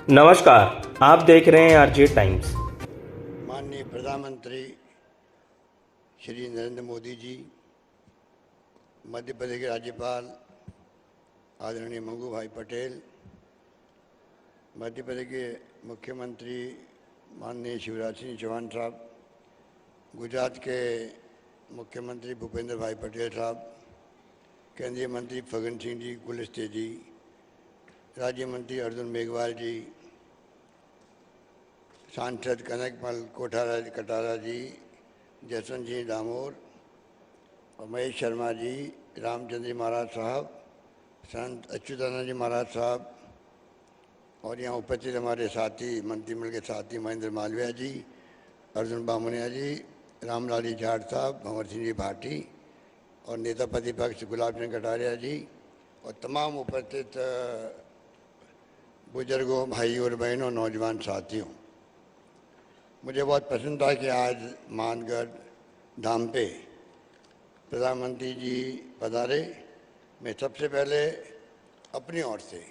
नमस्कार, आप देख रहे हैं आरजे टाइम्स। माननीय प्रधानमंत्री श्री नरेंद्र मोदी जी, मध्य प्रदेश के राज्यपाल आदरणीय मंगू भाई पटेल, मध्य प्रदेश के मुख्यमंत्री माननीय शिवराज सिंह चौहान साहब, गुजरात के मुख्यमंत्री भूपेंद्र भाई पटेल साहब, केंद्रीय मंत्री फग्गन सिंह जी कुलस्ते जी, राज्य मंत्री अर्जुन मेघवाल जी, सांसद कनकमल कटारा जी, जसवंत सिंह डामोर और महेश शर्मा जी, रामचंद्र जी महाराज साहब, संत अच्युतानंद जी महाराज साहब और यहाँ उपस्थित हमारे साथी मंत्रिमंडल के साथी महेंद्र मालवीय जी, अर्जुन बामनिया जी, रामलाल जी जाट साहब, भंवर सिंह जी भाटी और नेता प्रतिपक्ष गुलाब चंद कटारिया जी और तमाम उपस्थित बुजुर्गों, भाइयों और बहनों, नौजवान साथियों, मुझे बहुत पसंद था कि आज मानगढ़ धाम पे प्रधानमंत्री जी पधारे। मैं सबसे पहले अपनी ओर से,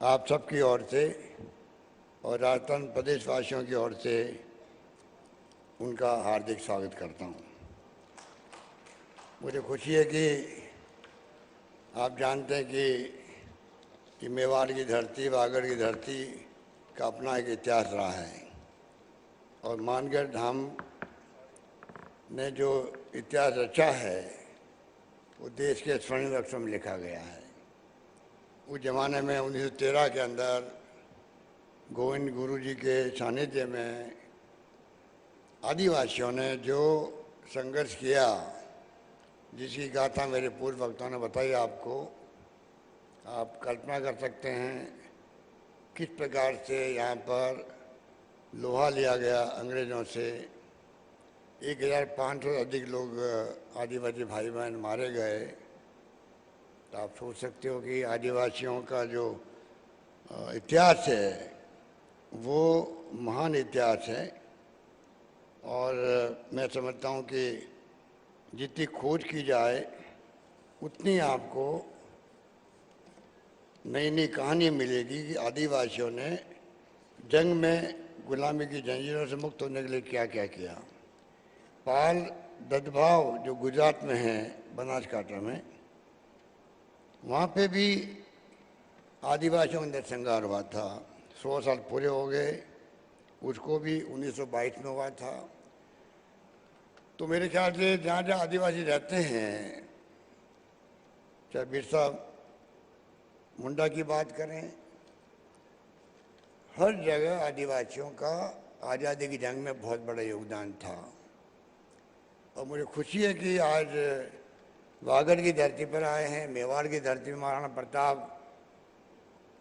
आप सबकी ओर से और राजस्थान प्रदेशवासियों की ओर से उनका हार्दिक स्वागत करता हूं। मुझे खुशी है कि आप जानते हैं कि मेवाड़ की धरती, वागड़ की धरती का अपना एक इतिहास रहा है और मानगढ़ धाम ने जो इतिहास रचा है वो देश के स्वर्णिम अक्षर में लिखा गया है। उस जमाने में 1913 के अंदर गोविंद गुरु जी के सानिध्य में आदिवासियों ने जो संघर्ष किया, जिसकी गाथा मेरे पूर्व वक्ताओं ने बताई आपको, आप कल्पना कर सकते हैं किस प्रकार से यहाँ पर लोहा लिया गया अंग्रेज़ों से। 1500 से अधिक लोग आदिवासी भाई बहन मारे गए। तो आप सोच सकते हो कि आदिवासियों का जो इतिहास है वो महान इतिहास है और मैं समझता हूँ कि जितनी खोज की जाए उतनी आपको नई नई कहानी मिलेगी कि आदिवासियों ने जंग में गुलामी की जंजीरों से मुक्त होने के लिए क्या क्या किया। पाल ददभाव जो गुजरात में है, बनासकांठा में, वहाँ पे भी आदिवासियों का नरसंहार हुआ था। 100 साल पूरे हो गए, उसको भी 1922 में हुआ था। तो मेरे ख्याल से जहाँ जहाँ आदिवासी रहते हैं, चाहे बिरसा मुंडा की बात करें, हर जगह आदिवासियों का आज़ादी की जंग में बहुत बड़ा योगदान था। और मुझे खुशी है कि आज वागड़ की धरती पर आए हैं, मेवाड़ की धरती में महाराणा प्रताप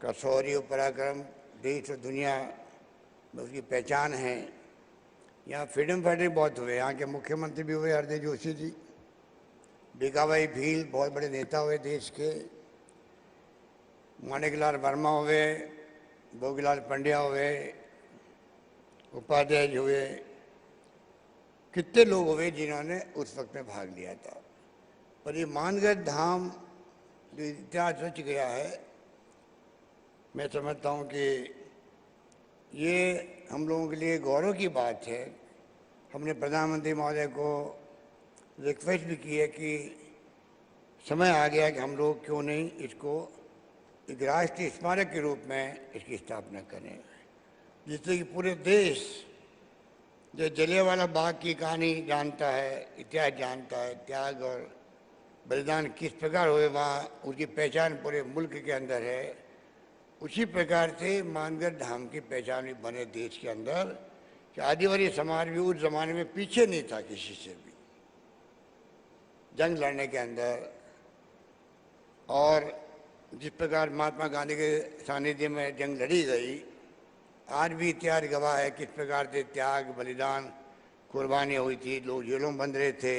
का शौर्य पराक्रम देश और दुनिया में उसकी पहचान है। यहाँ फ्रीडम फाइटर बहुत हुए, यहाँ के मुख्यमंत्री भी हुए हरदीप जोशी जी, भीखाभाई भील बहुत बड़े नेता हुए देश के, माणिकलाल वर्मा हुए, भोगीलाल पंड्या हुए, उपाध्याय जी हुए, कितने लोग हुए जिन्होंने उस वक्त में भाग लिया था। पर ये मानगढ़ धाम जो इतिहास रच गया है, मैं समझता हूँ कि ये हम लोगों के लिए गौरव की बात है। हमने प्रधानमंत्री महोदय को रिक्वेस्ट भी की है कि समय आ गया कि हम लोग क्यों नहीं इसको एक राष्ट्रीय स्मारक के रूप में इसकी स्थापना करें, जिससे कि पूरे देश जो जलियांवाला बाग की कहानी जानता है, इतिहास जानता है, त्याग और बलिदान किस प्रकार हुए वहाँ उसकी पहचान पूरे मुल्क के अंदर है, उसी प्रकार से मानगढ़ धाम की पहचान भी बने देश के अंदर कि आदिवासी समाज भी उस जमाने में पीछे नहीं था किसी से भी जंग लड़ने के अंदर। और जिस प्रकार महात्मा गांधी के सानिध्य में जंग लड़ी गई, आज भी इतिहास गवाह है किस प्रकार से त्याग, बलिदान, कुर्बानियाँ हुई थी। लोग जेलों में बंद रहे थे।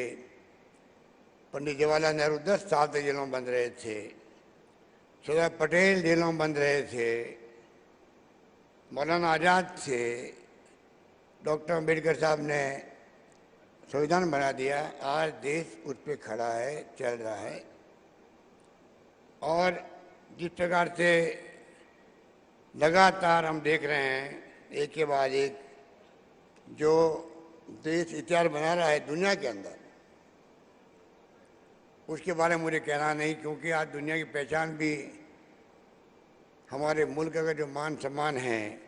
पंडित जवाहरलाल नेहरू 10 साल तक जेलों में बंद रहे थे। सरदार पटेल जेलों में बंद रहे थे। मौलाना आज़ाद थे। डॉक्टर अम्बेडकर साहब ने संविधान बना दिया। आज देश उस पर खड़ा है, चल रहा है। और जिस प्रकार से लगातार हम देख रहे हैं एक के बाद एक जो देश इतिहास बना रहा है दुनिया के अंदर, उसके बारे में मुझे कहना नहीं, क्योंकि आज दुनिया की पहचान भी हमारे मुल्क का जो मान सम्मान है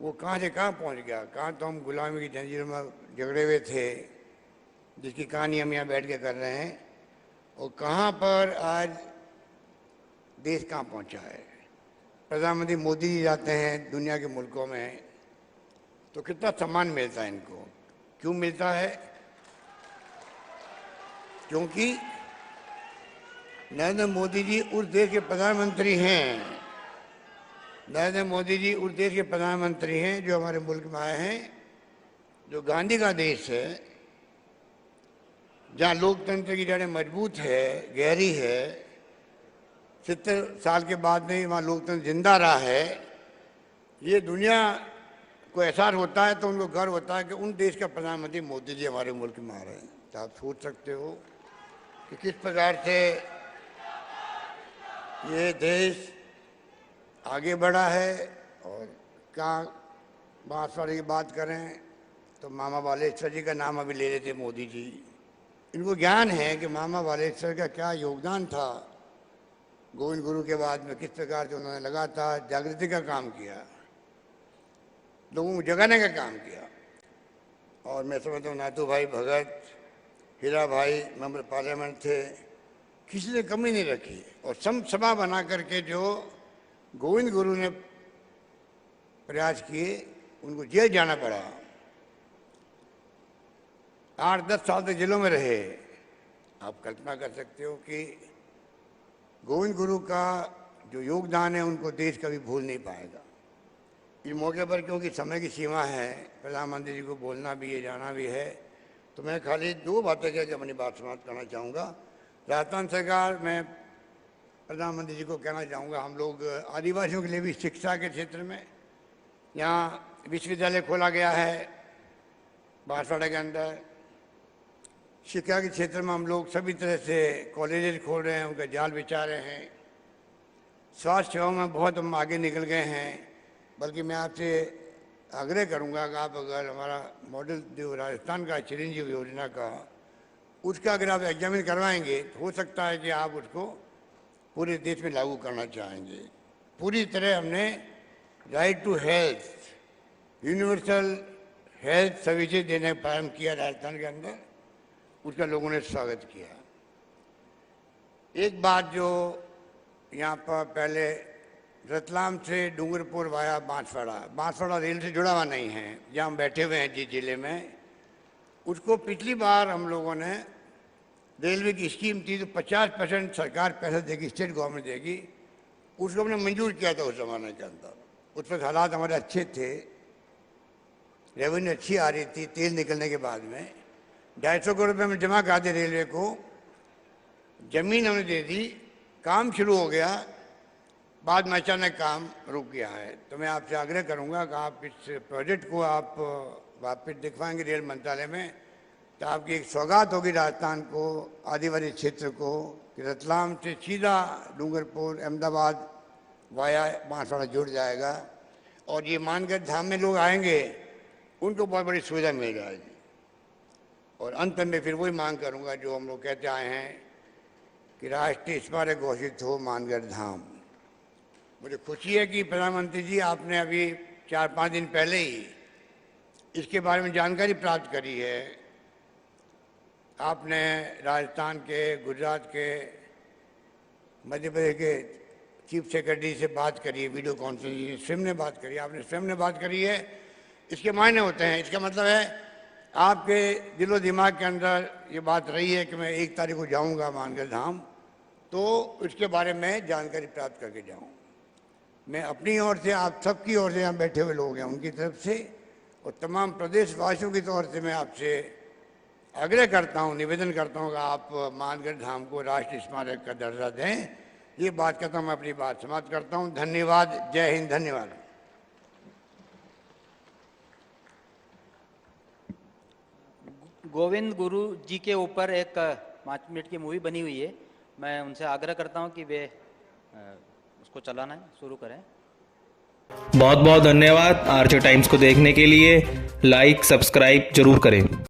वो कहाँ से कहाँ पहुँच गया। कहाँ तो हम गुलामी की जंजीरों में झगड़े हुए थे, जिसकी कहानी हम यहाँ बैठ के कर रहे हैं, और कहाँ पर आज देश कहाँ पहुँचा है। प्रधानमंत्री मोदी जी जाते हैं दुनिया के मुल्कों में तो कितना सम्मान मिलता है इनको। क्यों मिलता है? क्योंकि नरेंद्र मोदी जी उस देश के प्रधानमंत्री हैं। नरेंद्र मोदी जी उस देश के प्रधानमंत्री हैं जो हमारे मुल्क में आए हैं, जो गांधी का देश है, जहाँ लोकतंत्र की जड़ें मजबूत है, गहरी है। 70 साल के बाद में वहाँ लोकतंत्र जिंदा रहा है। ये दुनिया को एहसास होता है तो उनको गर्व होता है कि उन देश का प्रधानमंत्री मोदी जी हमारे मुल्क में आ रहे हैं। तो आप सोच सकते हो कि किस प्रकार से ये देश आगे बढ़ा है। और कहाँ बांसवाड़े की बात करें तो मामा बालेश्वर जी का नाम अभी ले लेते मोदी जी। इनको ज्ञान है कि मामा बालेश्वर का क्या योगदान था गोविंद गुरु के बाद में, किस प्रकार से उन्होंने लगातार जागृति का काम किया, लोगों को जगाने का काम किया। और मैं समझता हूँ नाथू भाई भगत, हीरा भाई मेंबर पार्लियामेंट थे, किसी ने कमी नहीं रखी। और सभा बना करके जो गोविंद गुरु ने प्रयास किए, उनको जेल जाना पड़ा, 8-10 साल तक जेलों में रहे। आप कल्पना कर सकते हो कि गोविंद गुरु का जो योगदान है उनको देश कभी भूल नहीं पाएगा। इस मौके पर क्योंकि समय की सीमा है, प्रधानमंत्री जी को बोलना भी है, जाना भी है, तो मैं खाली 2 बातें कह के अपनी बात समाप्त करना चाहूँगा। राजस्थान सरकार, मैं प्रधानमंत्री जी को कहना चाहूँगा, हम लोग आदिवासियों के लिए भी शिक्षा के क्षेत्र में यहाँ विश्वविद्यालय खोला गया है बांसवाड़ा के अंदर। शिक्षा के क्षेत्र में हम लोग सभी तरह से कॉलेजेस खोल रहे हैं, उनका जाल बिछा रहे हैं। स्वास्थ्य सेवा में बहुत हम आगे निकल गए हैं। बल्कि मैं आपसे आग्रह करूंगा कि आप अगर हमारा मॉडल जो राजस्थान का चिरंजीव योजना का, उसका अगर आप एग्जामिन करवाएंगे तो हो सकता है कि आप उसको पूरे देश में लागू करना चाहेंगे। पूरी तरह हमने right to health, universal health services देने का प्रारंभ किया राजस्थान के अंदर, उसका लोगों ने स्वागत किया। एक बात जो यहाँ पर पहले रतलाम से डूंगरपुर वाया बांसवाड़ा रेल से जुड़ा हुआ नहीं है, जहाँ हम बैठे हुए हैं जिस जिले में, उसको पिछली बार हम लोगों ने, रेलवे की स्कीम थी तो 50% सरकार पैसा देगी, स्टेट गवर्नमेंट देगी, उसको हमने मंजूर किया था उस जमाने के अंदर। उस वक्त हालात हमारे अच्छे थे, रेवेन्यू अच्छी आ रही थी, तेल निकलने के बाद में 250 करोड़ रुपये में जमा करा दिए रेलवे को, जमीन हमने दे दी, काम शुरू हो गया, बाद में अचानक काम रुक गया है। तो मैं आपसे आग्रह करूंगा कि आप इस प्रोजेक्ट को आप वापस दिखवाएंगे रेल मंत्रालय में, तो आपकी एक सौगात होगी राजस्थान को, आदिवासी क्षेत्र को, कि रतलाम से सीधा डूंगरपुर अहमदाबाद वाया बांसवाड़ा जुड़ जाएगा। और ये मानगढ़ धाम में लोग आएंगे, उनको बहुत बड़ी सुविधा मिल जाएगी। और अंत में फिर वही मांग करूंगा जो हम लोग कहते आए हैं कि राष्ट्रीय स्मारक घोषित हो मानगढ़ धाम। मुझे खुशी है कि प्रधानमंत्री जी आपने अभी 4-5 दिन पहले ही इसके बारे में जानकारी प्राप्त करी है। आपने राजस्थान के, गुजरात के, मध्य प्रदेश के चीफ सेक्रेटरी से बात करी है, वीडियो कॉन्फ्रेंसिंग स्वयं ने बात करी, आपने स्वयं ने बात करी है। इसके मायने होते हैं, इसका मतलब है आपके दिलो दिमाग के अंदर ये बात रही है कि मैं 1 तारीख को जाऊंगा मानगढ़ धाम, तो इसके बारे में जानकारी प्राप्त करके जाऊं। मैं अपनी ओर से, आप सबकी ओर से, यहाँ बैठे हुए लोग हैं उनकी तरफ से, और तमाम प्रदेशवासियों की तौर से मैं आपसे आग्रह करता हूँ, निवेदन करता हूँ कि आप मानगढ़ धाम को राष्ट्रीय स्मारक का दर्जा दें। ये बात कहता हूँ, मैं अपनी बात समाप्त करता हूँ। धन्यवाद। जय हिंद। धन्यवाद। गोविंद गुरु जी के ऊपर एक 5 मिनट की मूवी बनी हुई है, मैं उनसे आग्रह करता हूं कि वे उसको चलाना है, शुरू करें। बहुत बहुत धन्यवाद। आरजे टाइम्स को देखने के लिए लाइक सब्सक्राइब जरूर करें।